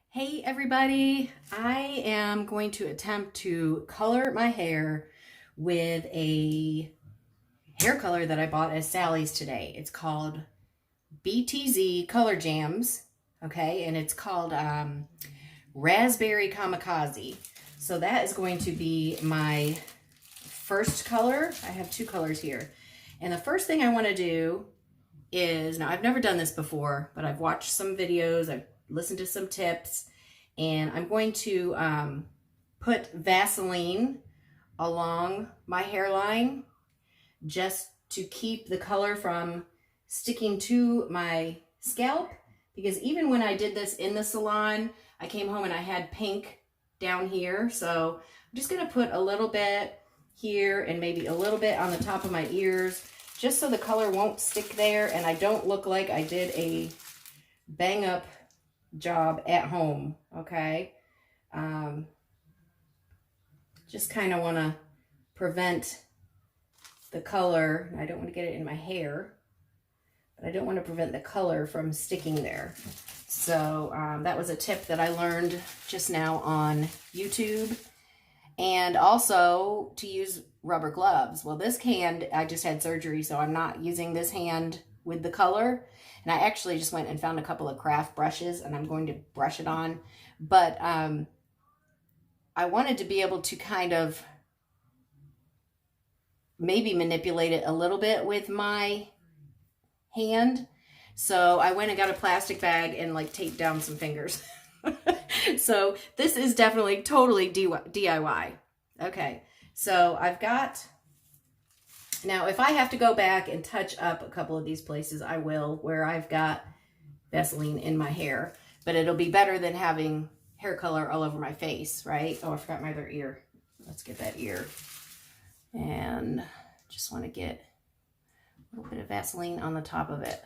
Hey everybody, I am going to attempt to color my hair with a hair color that I bought at Sally's today. It's called BTZ Color Jams, okay, and it's called Raspberry Kamakazie. So that is going to be my first color. I have two colors here. And the first thing I want to do is, now I've never done this before, but I've watched some videos, I've listened to some tips, and I'm going to put Vaseline along my hairline just to keep the color from sticking to my scalp, because even when I did this in the salon, I came home and I had pink down here. So I'm just going to put a little bit here and maybe a little bit on the top of my ears, just so the color won't stick there and I don't look like I did a bang up job at home. Okay. Just kind of want to prevent the color. I don't want to get it in my hair, but I don't want to prevent the color from sticking there. So that was a tip that I learned just now on YouTube. And also to use rubber gloves. Well, this hand, I just had surgery, so I'm not using this hand with the color. And I actually just went and found a couple of craft brushes, and I'm going to brush it on. But I wanted to be able to kind of maybe manipulate it a little bit with my hand. So I went and got a plastic bag and like taped down some fingers. So this is definitely totally DIY. Okay, so I've got, now if I have to go back and touch up a couple of these places, I will, where I've got Vaseline in my hair, but it'll be better than having hair color all over my face, right? Oh, I forgot my other ear. Let's get that ear. And just want to get a little bit of Vaseline on the top of it.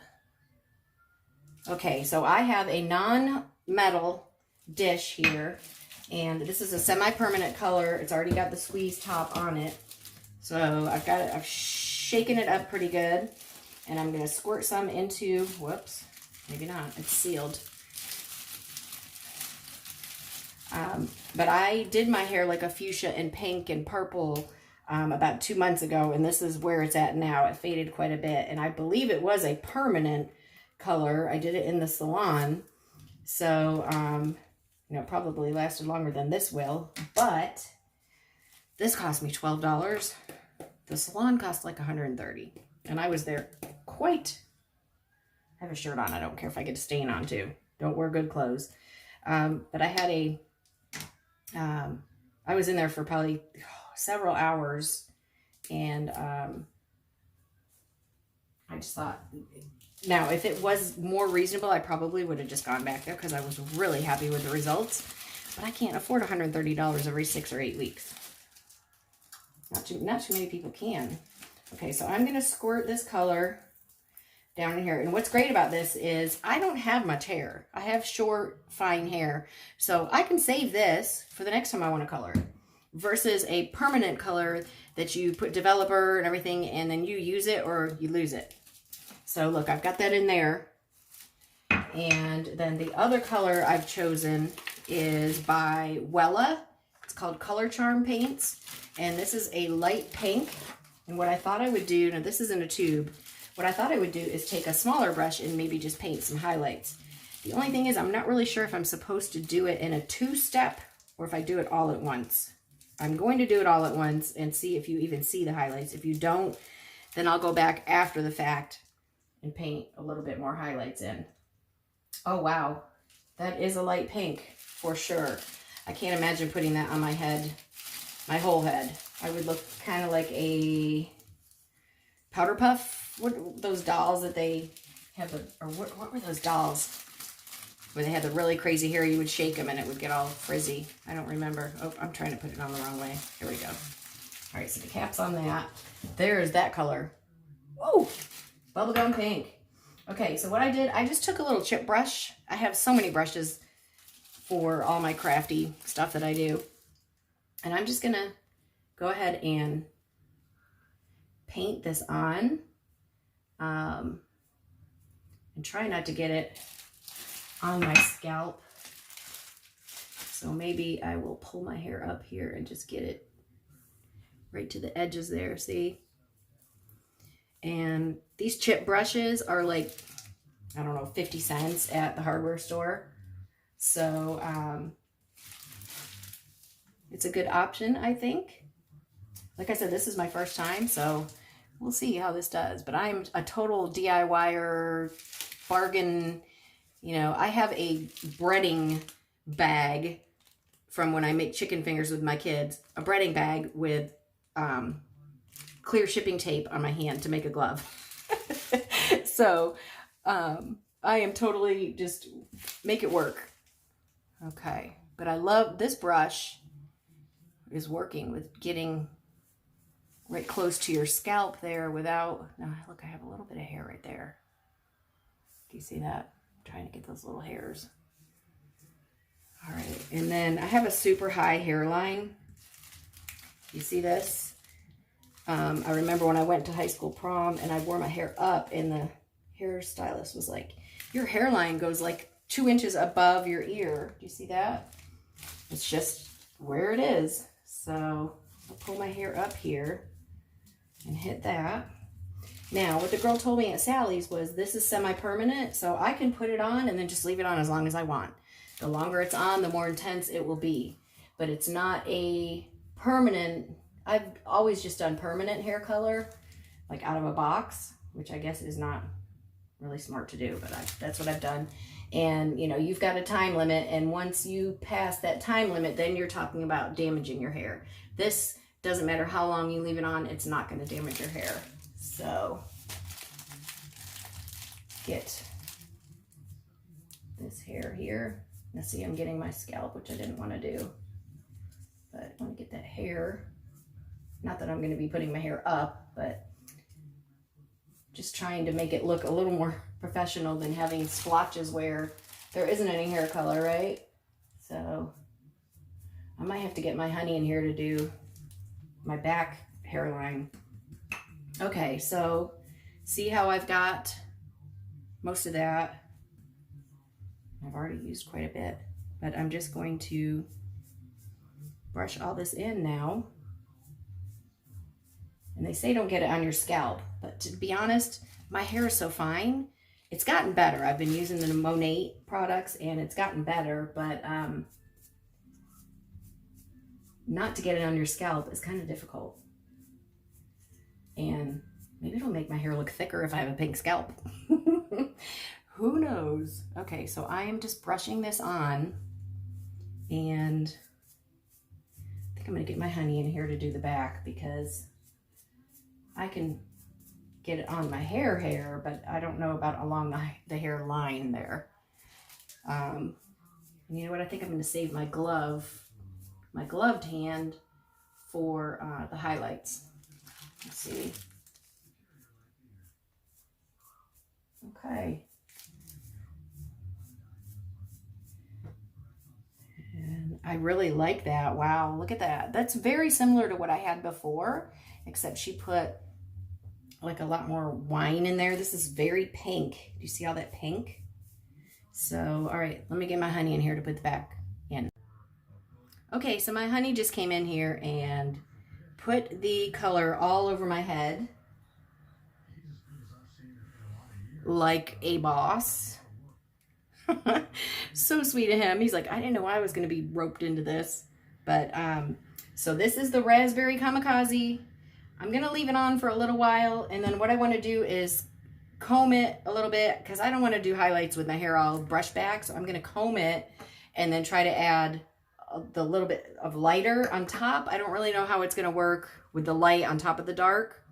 Okay, so I have a non-metal dish here, and this is a semi-permanent color. It's already got the squeeze top on it. So I've got it, I've shaken it up pretty good, and I'm going to squirt some into, whoops, maybe not, it's sealed. But I did my hair like a fuchsia and pink and purple about 2 months ago, and this is where it's at now. It faded quite a bit, and I believe it was a permanent color. I did it in the salon, so you know, probably lasted longer than this will, but this cost me $12. The salon cost like $130, and I was there quite, I have a shirt on, I don't care if I get a stain on too, don't wear good clothes, but I had a I was in there for probably several hours, and I just thought, now if it was more reasonable, I probably would have just gone back there because I was really happy with the results, but I can't afford $130 every 6 or 8 weeks. Not too many people can. Okay, so I'm going to squirt this color down in here. And what's great about this is I don't have much hair. I have short, fine hair. So I can save this for the next time I want to color it, versus a permanent color that you put developer and everything, and then you use it or you lose it. So look, I've got that in there. And then the other color I've chosen is by Wella. It's called Color Charm Paints. And this is a light pink. And what I thought I would do, now this is in a tube, what I thought I would do is take a smaller brush and maybe just paint some highlights. The only thing is I'm not really sure if I'm supposed to do it in a two-step or if I do it all at once. I'm going to do it all at once and see if you even see the highlights. If you don't, then I'll go back after the fact and paint a little bit more highlights in. Oh, wow. That is a light pink for sure. I can't imagine putting that on my head, my whole head. I would look kind of like a powder puff. What those dolls that they have, or what were those dolls where they had the really crazy hair? You would shake them and it would get all frizzy. I don't remember. Oh, I'm trying to put it on the wrong way. Here we go. All right, so the cap's on that. There's that color. Whoa, bubblegum pink. Okay, so what I did, I just took a little chip brush. I have so many brushes for all my crafty stuff that I do. And I'm just gonna go ahead and paint this on. And try not to get it on my scalp. So maybe I will pull my hair up here and just get it right to the edges there, see? And these chip brushes are like, I don't know, 50 cents at the hardware store. So it's a good option, I think. Like I said, this is my first time, so we'll see how this does. But I'm a total DIYer, bargain. You know, I have a breading bag from when I make chicken fingers with my kids, a breading bag with clear shipping tape on my hand to make a glove. So I am totally just make it work. Okay, but I love this brush is working with getting right close to your scalp there without, now look, I have a little bit of hair right there. Do you see that? I'm trying to get those little hairs. All right, and then I have a super high hairline. You see this? I remember when I went to high school prom and I wore my hair up and the hairstylist was like, your hairline goes like 2 inches above your ear. Do you see that? It's just where it is. So I'll pull my hair up here and hit that. Now, what the girl told me at Sally's was this is semi-permanent, so I can put it on and then just leave it on as long as I want. The longer it's on, the more intense it will be. But it's not a permanent. I've always just done permanent hair color, like out of a box, which I guess is not really smart to do, but that's what I've done. And, you know, you've got a time limit, and once you pass that time limit, then you're talking about damaging your hair. This doesn't matter how long you leave it on, it's not going to damage your hair. So, get this hair here. Now see, I'm getting my scalp, which I didn't want to do. But I want to get that hair. Not that I'm going to be putting my hair up, but just trying to make it look a little more professional than having splotches where there isn't any hair color, right? So I might have to get my honey in here to do my back hairline. Okay, so see how I've got most of that. I've already used quite a bit, but I'm just going to brush all this in now. And they say don't get it on your scalp, but to be honest, my hair is so fine. It's gotten better. I've been using the Monate products and it's gotten better, but not to get it on your scalp is kind of difficult. And maybe it'll make my hair look thicker if I have a pink scalp. Who knows? Okay, so I am just brushing this on, and I think I'm going to get my honey in here to do the back because I can get it on my hair, but I don't know about along the hair line there. And you know what? I think I'm going to save my gloved hand for the highlights. Let's see. Okay. And I really like that. Wow, look at that. That's very similar to what I had before, except she put like a lot more wine in there. This is very pink. Do you see all that pink? So, all right, let me get my honey in here to put the back in. Okay, so my honey just came in here and put the color all over my head like a boss. So sweet of him. He's like, I didn't know I was going to be roped into this. But, so this is the Raspberry Kamakazie. I'm going to leave it on for a little while. And then what I want to do is comb it a little bit because I don't want to do highlights with my hair all brushed back. So I'm going to comb it and then try to add the little bit of lighter on top. I don't really know how it's going to work with the light on top of the dark.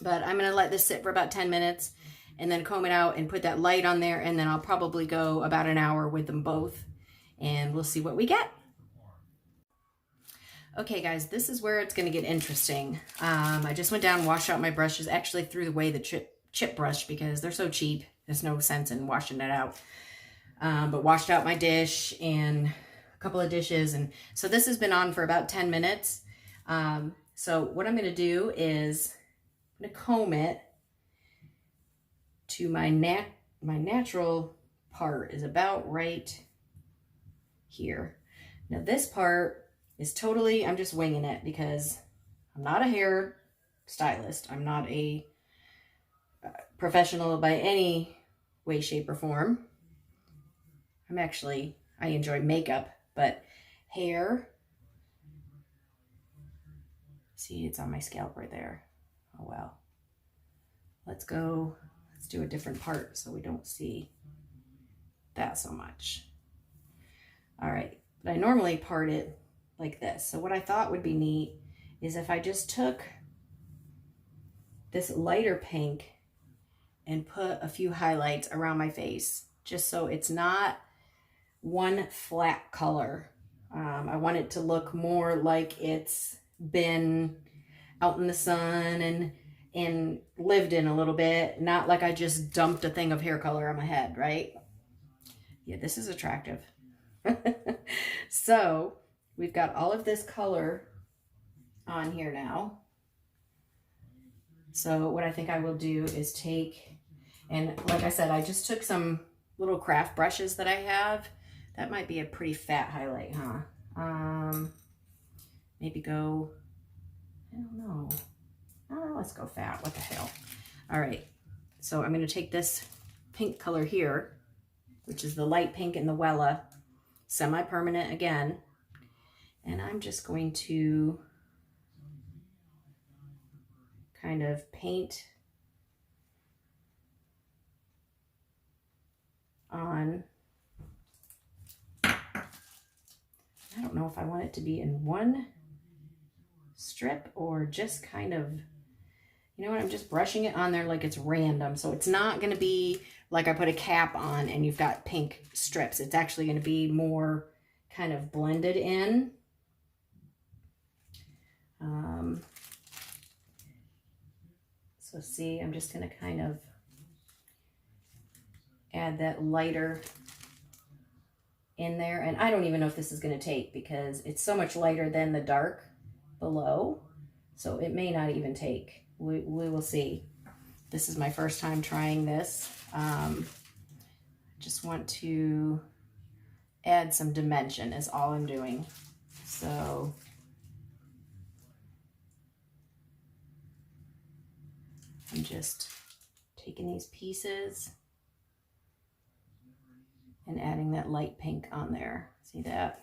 But I'm going to let this sit for about 10 minutes. And then comb it out and put that light on there, and then I'll probably go about an hour with them both, and we'll see what we get. Okay, guys, this is where it's going to get interesting. I just went down and washed out my brushes. Actually threw away the chip brush because they're so cheap. There's no sense in washing it out. But washed out my dish and a couple of dishes, and so this has been on for about 10 minutes. So what I'm going to do is I'm going to comb it to my natural part is about right here. Now this part is totally, I'm just winging it because I'm not a hair stylist. I'm not a professional by any way, shape, or form. I enjoy makeup, but hair, see, it's on my scalp right there. Oh, well. Let's do a different part so we don't see that so much. All right, but I normally part it like this. So what I thought would be neat is if I just took this lighter pink and put a few highlights around my face, just so it's not one flat color. I want it to look more like it's been out in the sun and lived in a little bit, not like I just dumped a thing of hair color on my head, right? Yeah, this is attractive. So we've got all of this color on here now. So what I think I will do is take, and like I said, I just took some little craft brushes that I have. That might be a pretty fat highlight, huh? Maybe go, I don't know. Let's go fat, what the hell. All right, so I'm gonna take this pink color here, which is the light pink in the Wella, semi-permanent again, and I'm just going to kind of paint on, I don't know if I want it to be in one strip or just kind of, you know what, I'm just brushing it on there like it's random. So it's not going to be like I put a cap on and you've got pink strips. It's actually going to be more kind of blended in. So see, I'm just going to kind of add that lighter in there. And I don't even know if this is going to take because it's so much lighter than the dark below. So it may not even take. We will see. This is my first time trying this. Just want to add some dimension is all I'm doing. So I'm just taking these pieces and adding that light pink on there. See that?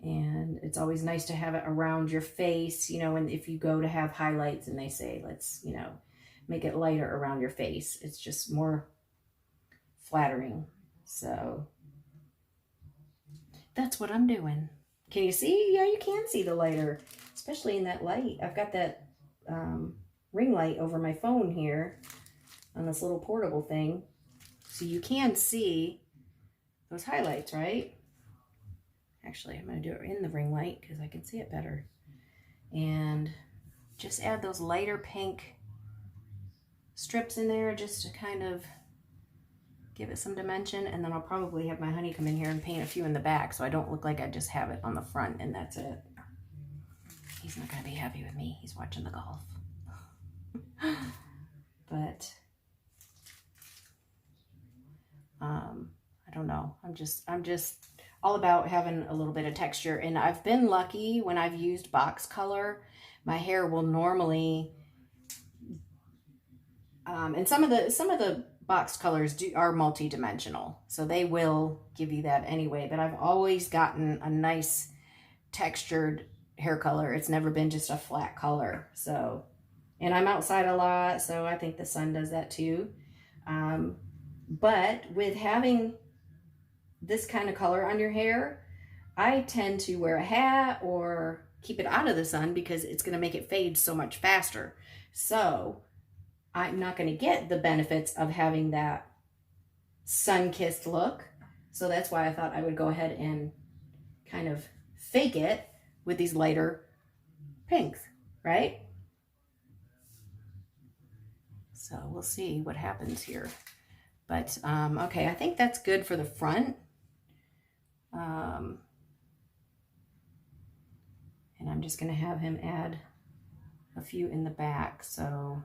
And it's always nice to have it around your face, you know, and if you go to have highlights and they say, let's, you know, make it lighter around your face. It's just more flattering. So that's what I'm doing. Can you see? Yeah, you can see the lighter, especially in that light. I've got that ring light over my phone here on this little portable thing. So you can see those highlights, right? Actually, I'm going to do it in the ring light because I can see it better. And just add those lighter pink strips in there just to kind of give it some dimension. And then I'll probably have my honey come in here and paint a few in the back so I don't look like I just have it on the front and that's it. He's not going to be happy with me. He's watching the golf. But I don't know. I'm just all about having a little bit of texture. And I've been lucky when I've used box color. My hair will normally, and some of the box colors are multi-dimensional, so they will give you that anyway. But I've always gotten a nice textured hair color. It's never been just a flat color. So, and I'm outside a lot, so I think the sun does that too. But with having this kind of color on your hair, I tend to wear a hat or keep it out of the sun because it's going to make it fade so much faster. So I'm not going to get the benefits of having that sun-kissed look. So that's why I thought I would go ahead and kind of fake it with these lighter pinks, right? So we'll see what happens here. But, okay, I think that's good for the front. And I'm just going to have him add a few in the back. So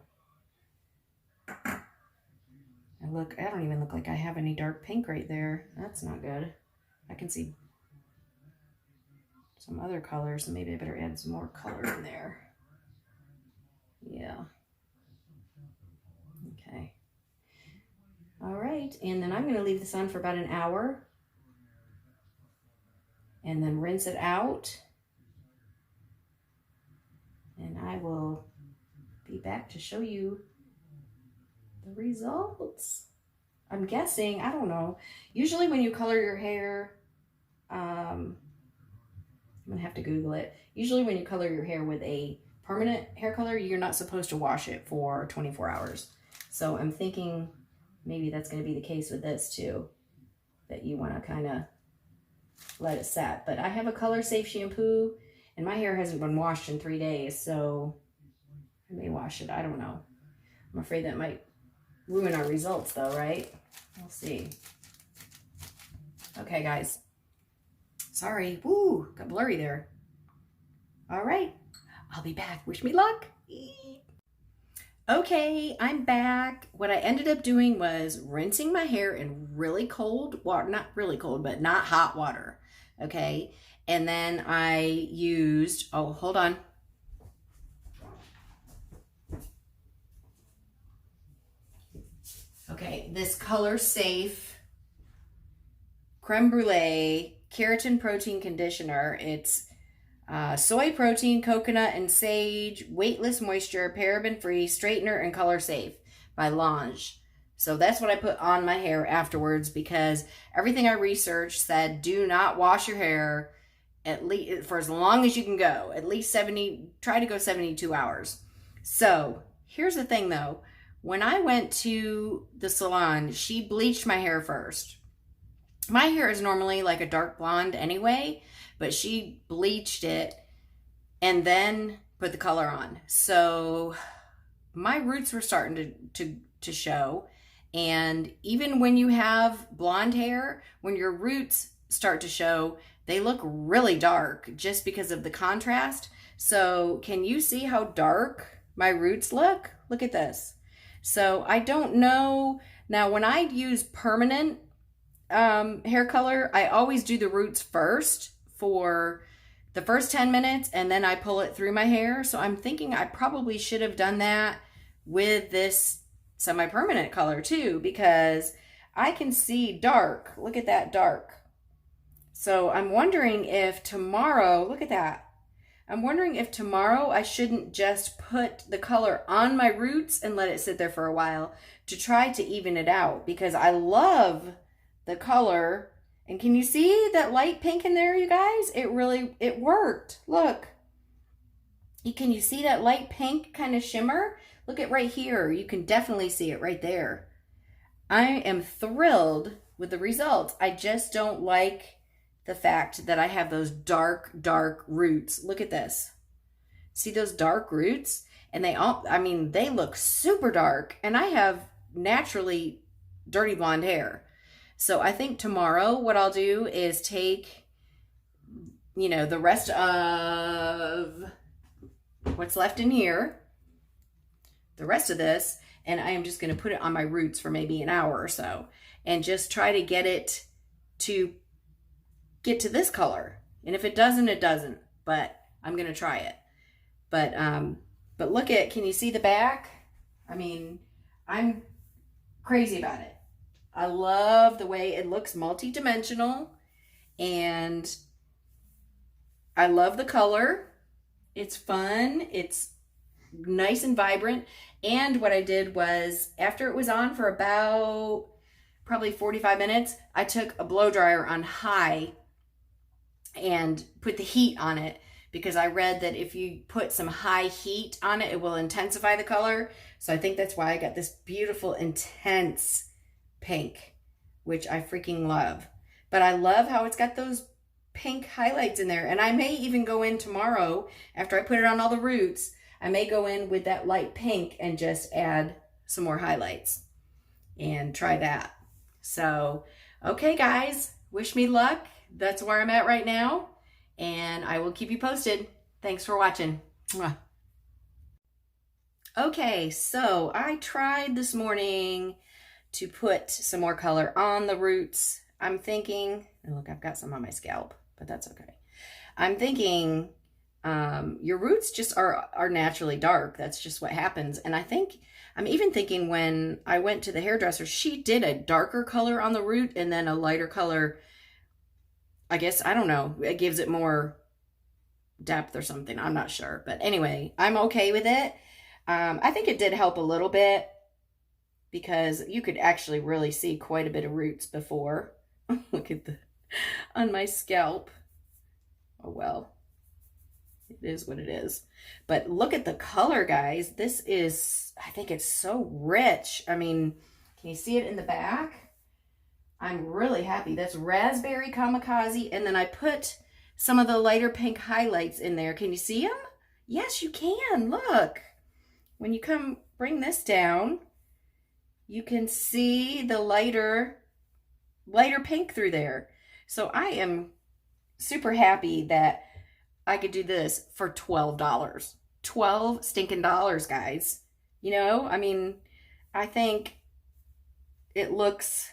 And look, I don't even look like I have any dark pink right there. That's not good. I can see some other colors, so maybe I better add some more color in there. Yeah. Okay. All right, and then I'm going to leave this on for about an hour and then rinse it out. And I will be back to show you the results. I'm guessing, I don't know. Usually when you color your hair, I'm going to have to Google it. Usually when you color your hair with a permanent hair color, you're not supposed to wash it for 24 hours. So I'm thinking maybe that's going to be the case with this too, that you want to kind of let it set. But I have a color safe shampoo and my hair hasn't been washed in 3 days, so I may wash it. I don't know. I'm afraid that might ruin our results though, right? We'll see. Okay, guys. Sorry. Woo, got blurry there. All right. I'll be back. Wish me luck. Okay, I'm back. What I ended up doing was rinsing my hair in really cold water. Not really cold, but not hot water. Okay. And then I used, oh, hold on. Okay, this Color Safe Creme Brulee Keratin Protein Conditioner. It's soy protein, coconut, and sage, weightless moisture, paraben-free, straightener, and color safe by Lange. So that's what I put on my hair afterwards, because everything I researched said do not wash your hair at least for as long as you can go. At least 70, try to go 72 hours. So here's the thing though. When I went to the salon, she bleached my hair first. My hair is normally like a dark blonde anyway, but she bleached it and then put the color on. So my roots were starting to show. And even when you have blonde hair, when your roots start to show, they look really dark just because of the contrast. So can you see how dark my roots look? Look at this. So I don't know. Now, when I use permanent hair color, I always do the roots first for the first 10 minutes, and then I pull it through my hair. So I'm thinking I probably should have done that with this semi-permanent color too, because I can see dark. Look at that dark. So I'm wondering if tomorrow, look at that. I'm wondering if tomorrow I shouldn't just put the color on my roots and let it sit there for a while to try to even it out, because I love the color. And can you see that light pink in there, you guys? It worked. Look. Can you see that light pink kind of shimmer? Look at right here. You can definitely see it right there. I am thrilled with the results. I just don't like the fact that I have those dark roots. Look at this. See those dark roots? And they all, I mean, they look super dark. And I have naturally dirty blonde hair. So I think tomorrow what I'll do is take, you know, the rest of what's left in here, the rest of this, and I am just going to put it on my roots for maybe an hour or so and just try to get it to get to this color. And if it doesn't, it doesn't, but I'm going to try it. But look at, can you see the back? I mean, I'm crazy about it. I love the way it looks multi-dimensional, and I love the color. It's fun. It's nice and vibrant. And what I did was, after it was on for about probably 45 minutes, I took a blow dryer on high and put the heat on it, because I read that if you put some high heat on it, it will intensify the color. So I think that's why I got this beautiful, intense pink, which I freaking love. But I love how it's got those pink highlights in there. And I may even go in tomorrow, after I put it on all the roots, I may go in with that light pink and just add some more highlights and try that. So, okay guys, wish me luck. That's where I'm at right now, and I will keep you posted. Thanks for watching. Mwah. Okay, so I tried this morning to put some more color on the roots. I'm thinking, and look, I've got some on my scalp, but that's okay. I'm thinking your roots just are naturally dark. That's just what happens. And I'm even thinking when I went to the hairdresser, she did a darker color on the root and then a lighter color. I guess, I don't know, it gives it more depth or something. I'm not sure. But anyway, I'm okay with it. I think it did help a little bit because you could actually really see quite a bit of roots before. Look at on my scalp. Oh, well. It is what it is. But look at the color, guys. This is, I think it's so rich. I mean, can you see it in the back? I'm really happy. That's raspberry kamakaze. And then I put some of the lighter pink highlights in there. Can you see them? Yes, you can. Look. When you come bring this down, you can see the lighter pink through there. So I am super happy that I could do this for $12. 12 stinking dollars, guys. You know, I mean, I think it looks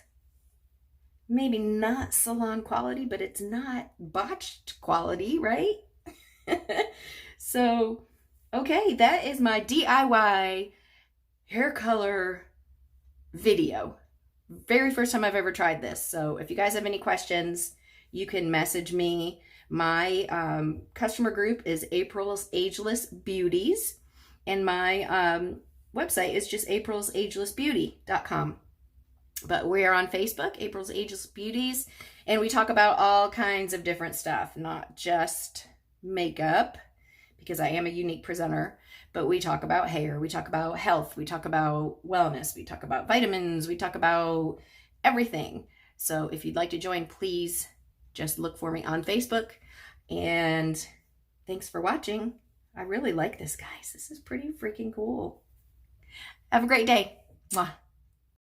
maybe not salon quality, but it's not botched quality, right? So, okay, that is my DIY hair color video. Very first time I've ever tried this. So if you guys have any questions, you can message me. My customer group is April's Ageless Beauties, and my website is just aprilsagelessbeauty.com. But we're on Facebook, April's Ageless Beauties, and we talk about all kinds of different stuff, not just makeup, because I am a unique presenter, but we talk about hair, we talk about health, we talk about wellness, we talk about vitamins, we talk about everything. So if you'd like to join, please just look for me on Facebook. And thanks for watching. I really like this, guys. This is pretty freaking cool. Have a great day. Mwah.